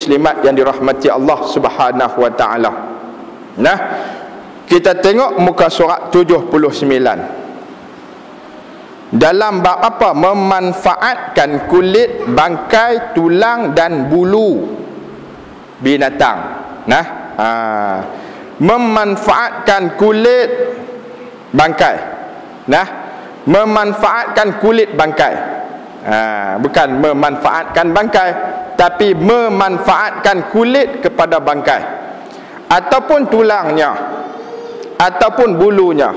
muslimat yang dirahmati Allah Subhanahu wa taala. Nah, kita tengok muka surat 79. Dalam bab apa? Memanfaatkan kulit, bangkai, tulang dan bulu binatang. Nah, memanfaatkan kulit bangkai. Nah, memanfaatkan kulit bangkai. Bukan memanfaatkan bangkai, tapi memanfaatkan kulit kepada bangkai, ataupun tulangnya, ataupun bulunya.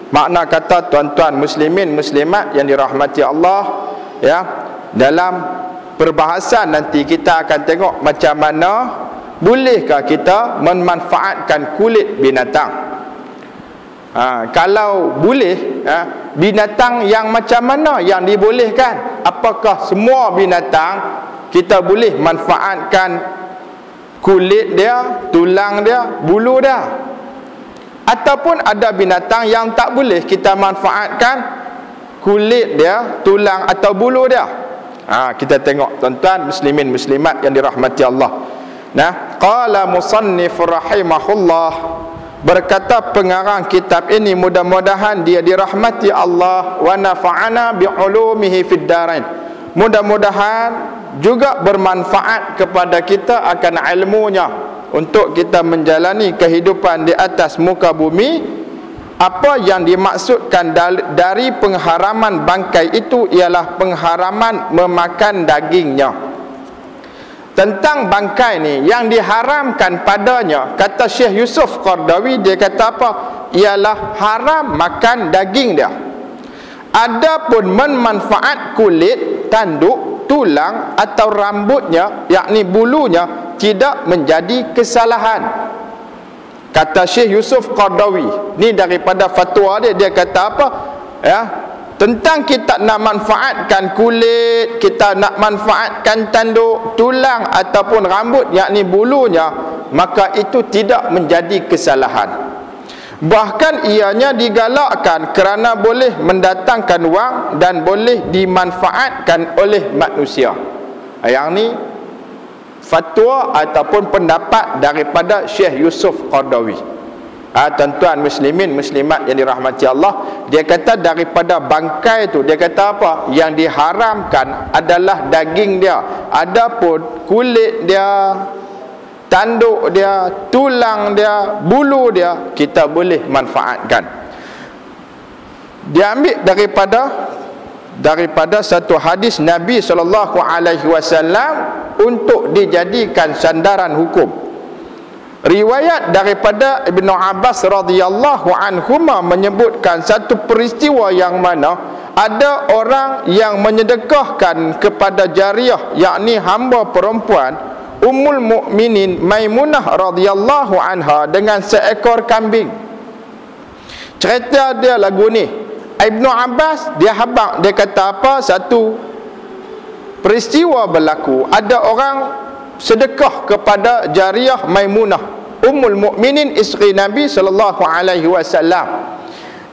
Makna kata tuan-tuan muslimin muslimat yang dirahmati Allah, ya, dalam perbahasan nanti kita akan tengok macam mana bolehkah kita memanfaatkan kulit binatang. Kalau boleh, binatang yang macam mana yang dibolehkan? Apakah semua binatang kita boleh manfaatkan kulit dia, tulang dia, bulu dia? Ataupun ada binatang yang tak boleh kita manfaatkan kulit dia, tulang atau bulu dia? Kita tengok tuan-tuan muslimin muslimat yang dirahmati Allah. Nah, qala musannif rahimahullah, berkata pengarang kitab ini, mudah-mudahan dia dirahmati Allah, wa nafa'ana bi'ulumihi fid darain. Mudah-mudahan juga bermanfaat kepada kita akan ilmunya untuk kita menjalani kehidupan di atas muka bumi. Apa yang dimaksudkan dari pengharaman bangkai itu ialah pengharaman memakan dagingnya. Tentang bangkai ni yang diharamkan padanya, kata Syekh Yusuf Qardawi, dia kata apa? Ialah haram makan daging dia. Adapun memanfaat kulit, tanduk, tulang atau rambutnya, yakni bulunya, tidak menjadi kesalahan. Kata Syekh Yusuf Qardawi ni daripada fatwa dia, dia kata apa? Ya, tentang kita nak manfaatkan kulit, kita nak manfaatkan tanduk, tulang ataupun rambut, yakni bulunya, maka itu tidak menjadi kesalahan. Bahkan ianya digalakkan kerana boleh mendatangkan wang dan boleh dimanfaatkan oleh manusia. Yang ni fatwa ataupun pendapat daripada Syekh Yusuf Qardawi. Tuan-tuan muslimin muslimat yang dirahmati Allah, dia kata daripada bangkai tu, dia kata apa? Yang diharamkan adalah daging dia. Adapun kulit dia, tanduk dia, tulang dia, bulu dia, kita boleh manfaatkan. Dia ambil daripada satu hadis Nabi SAW untuk dijadikan sandaran hukum. Riwayat daripada Ibnu Abbas radhiyallahu anhuma menyebutkan satu peristiwa yang mana ada orang yang menyedekahkan kepada jariyah, yakni hamba perempuan Ummul Mukminin Maimunah radhiyallahu anha dengan seekor kambing. Cerita dia lagu ni. Ibnu Abbas dia habaq, dia kata apa? Satu peristiwa berlaku, ada orang sedekah kepada jariyah Maimunah Ummul Mukminin isteri Nabi sallallahu alaihi wasallam.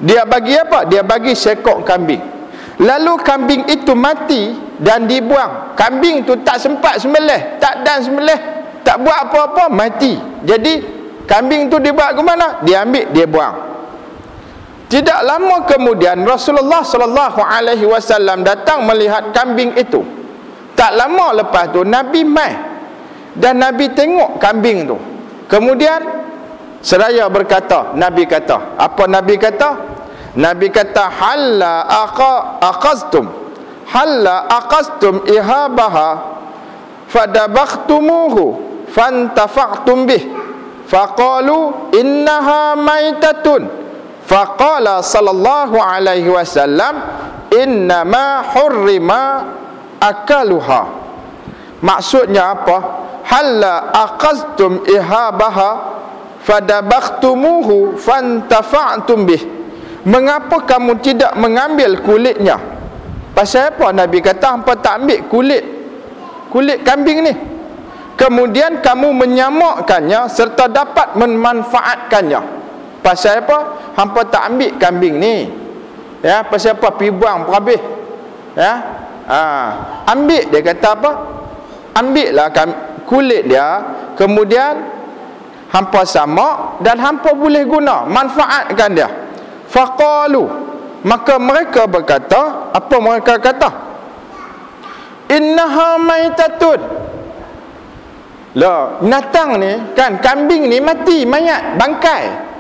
Dia bagi apa? Dia bagi seekor kambing. Lalu kambing itu mati dan dibuang. Kambing tu tak sempat sembelih, tak dan sembelih, tak buat apa-apa, mati. Jadi kambing tu dibawa ke mana? Dia ambil, dia buang. Tidak lama kemudian Rasulullah sallallahu alaihi wasallam datang melihat kambing itu. Tak lama lepas tu Nabi mai dan Nabi tengok kambing tu. Kemudian seraya berkata, Nabi kata, apa Nabi kata? Nabi kata, halla aqastum ihabaha fadabakhtumuhu fantafa'tum bih faqalu innaha maitatun. Faqala sallallahu alaihi wasallam innama hurrima akaluha. Maksudnya apa? Halla aqastum ihabaha fadabakhtumuhu fantafa'tum bih. Mengapa kamu tidak mengambil kulitnya? Pasal apa? Nabi kata hampa tak ambil kulit kambing ni, kemudian kamu menyamakkannya serta dapat memanfaatkannya. Pasal apa? Hampa tak ambil kambing ni, ya, pasal apa? Pi buang habis, ya. Ambil, dia kata apa? Ambillah kulit dia, kemudian hampa sama dan hampa boleh guna, manfaatkan dia. Faqalu, maka mereka berkata, apa mereka kata? Innaha maitatun. Lah, binatang ni kan, kambing ni mati, mayat, bangkai.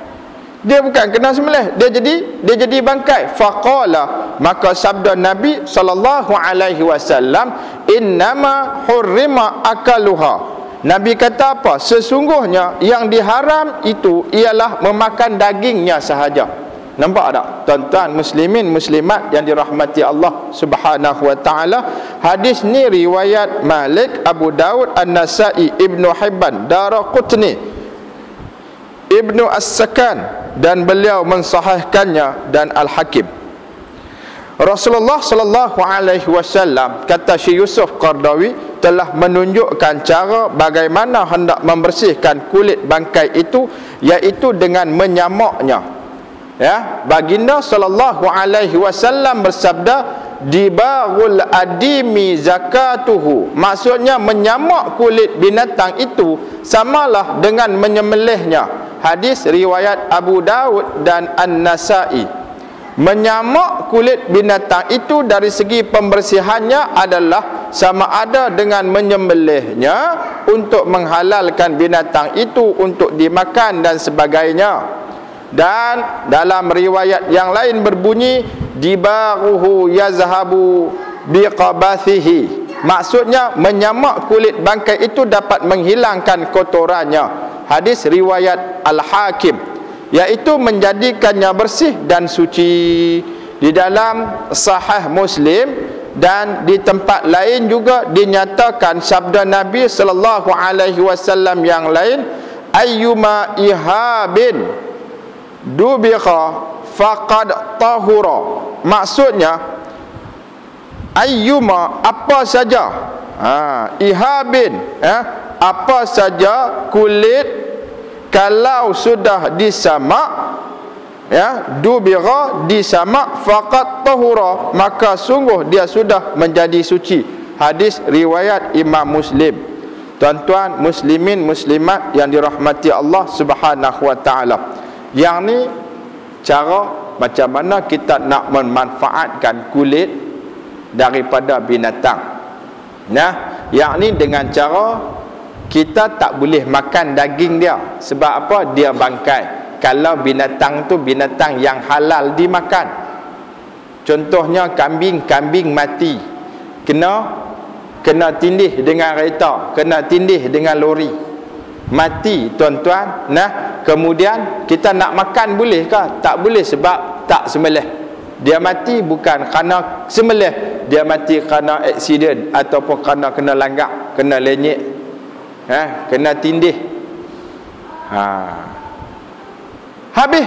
Dia bukan kena sembelih, dia jadi bangkai. Faqala, maka sabda Nabi sallallahu alaihi wasallam, innama hurrima akaluha. Nabi kata apa? Sesungguhnya yang diharam itu ialah memakan dagingnya sahaja. Nampak tak tuan-tuan muslimin muslimat yang dirahmati Allah Subhanahu wa taala? Hadis ni riwayat Malik, Abu Daud, An-Nasa'i, Ibnu Hibban, Daraqutni, Ibnu As-Sakan, dan beliau mensahihkannya, dan Al-Hakim. Rasulullah sallallahu alaihi wasallam, kata Syekh Yusuf Qardawi, telah menunjukkan cara bagaimana hendak membersihkan kulit bangkai itu, iaitu dengan menyamaknya. Ya, baginda sallallahu alaihi wasallam bersabda, dibarul adimi zakatuhu. Maksudnya menyamak kulit binatang itu samalah dengan menyembelihnya. Hadis riwayat Abu Daud dan An-Nasa'i. Menyamak kulit binatang itu dari segi pembersihannya adalah sama ada dengan menyembelihnya untuk menghalalkan binatang itu untuk dimakan dan sebagainya. Dan dalam riwayat yang lain berbunyi, dibaruhu yazhabu biqabathihi. Maksudnya menyamak kulit bangkai itu dapat menghilangkan kotorannya. Hadis riwayat Al-Hakim, iaitu menjadikannya bersih dan suci. Di dalam Sahih Muslim dan di tempat lain juga dinyatakan sabda Nabi sallallahu alaihi wasallam yang lain, ayyuma ihabin dubikha faqad tahura. Maksudnya ayyuma, apa saja, ihabin, apa saja kulit kalau sudah disamak, dubira, disamak, faqad tahura, maka sungguh dia sudah menjadi suci. Hadis riwayat Imam Muslim. Tuan-tuan muslimin muslimat yang dirahmati Allah Subhanahu wa taala, yang ni cara macam mana kita nak memanfaatkan kulit daripada binatang. Nah, yang ni dengan cara kita tak boleh makan daging dia. Sebab apa? Dia bangkai. Kalau binatang tu binatang yang halal dimakan. Contohnya kambing mati, kena tindih dengan kereta, kena tindih dengan lori, mati tuan-tuan. Nah, kemudian kita nak makan boleh ke? Tak boleh, sebab tak sembelih. Dia mati bukan kerana sembelih, dia mati kerana aksiden ataupun kerana kena langgak, kena lenyek, kena tindih. Habis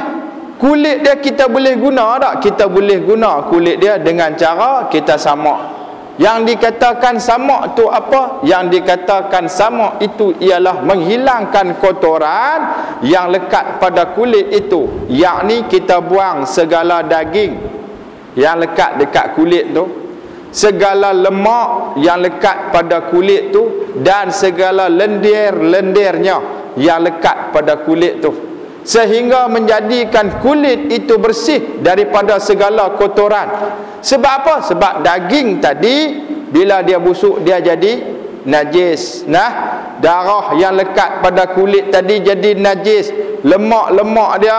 kulit dia kita boleh guna tak? Kita boleh guna kulit dia dengan cara kita samak. Yang dikatakan samak tu apa? Yang dikatakan samak itu ialah menghilangkan kotoran yang lekat pada kulit itu, yakni kita buang segala daging yang lekat dekat kulit tu, segala lemak yang lekat pada kulit tu, dan segala lendir-lendirnya yang lekat pada kulit tu, sehingga menjadikan kulit itu bersih daripada segala kotoran. Sebab apa? Sebab daging tadi bila dia busuk dia jadi najis. Nah, darah yang lekat pada kulit tadi jadi najis, lemak-lemak dia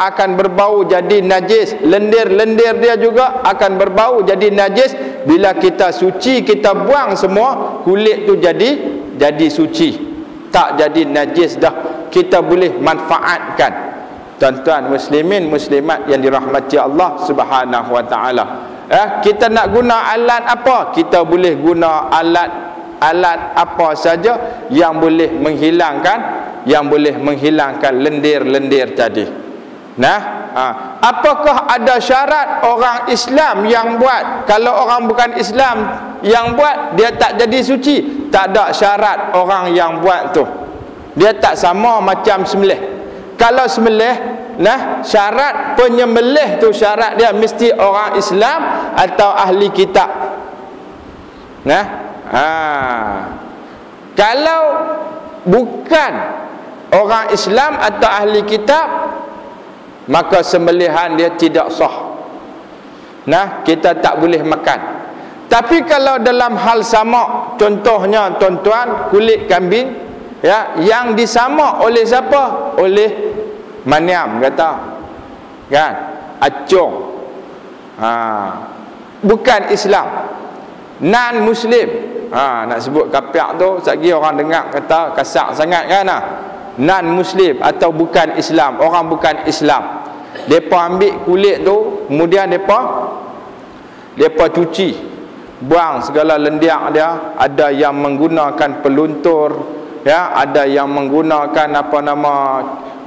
akan berbau jadi najis, lendir-lendir dia juga akan berbau jadi najis. Bila kita suci, kita buang semua, kulit tu jadi suci, tak jadi najis dah. Kita boleh manfaatkan. Tuan-tuan muslimin muslimat yang dirahmati Allah Subhanahu wa taala, kita nak guna alat apa? Kita boleh guna alat apa saja yang boleh menghilangkan lendir-lendir tadi. Nah, apakah ada syarat orang Islam yang buat? Kalau orang bukan Islam yang buat, dia tak jadi suci. Tak ada syarat orang yang buat tu. Dia tak sama macam sembelih. Kalau sembelih, nah, syarat penyembelih tu, syarat dia mesti orang Islam atau ahli kitab. Nah, Kalau bukan orang Islam atau ahli kitab, maka sembelihan dia tidak sah. Nah, kita tak boleh makan. Tapi kalau dalam hal sama, contohnya tuan-tuan, kulit kambing, ya, yang disamak oleh siapa? Oleh maniam kata, kan? Acung. Bukan Islam, non Muslim. Nak sebut kapiak tu, sekali orang dengar kata kasar sangat kan? Non Muslim atau bukan Islam, orang bukan Islam. Depa ambil kulit tu, kemudian depa cuci, buang segala lendiak dia. Ada yang menggunakan peluntur, ya, ada yang menggunakan apa nama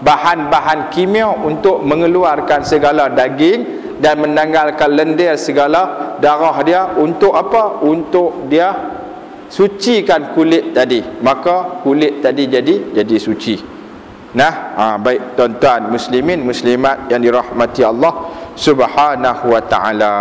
bahan-bahan kimia untuk mengeluarkan segala daging dan menanggalkan lendir segala darah dia. Untuk apa? Untuk dia sucikan kulit tadi. Maka kulit tadi jadi suci. Nah, baik tuan-tuan muslimin muslimat yang dirahmati Allah Subhanahu wa taala.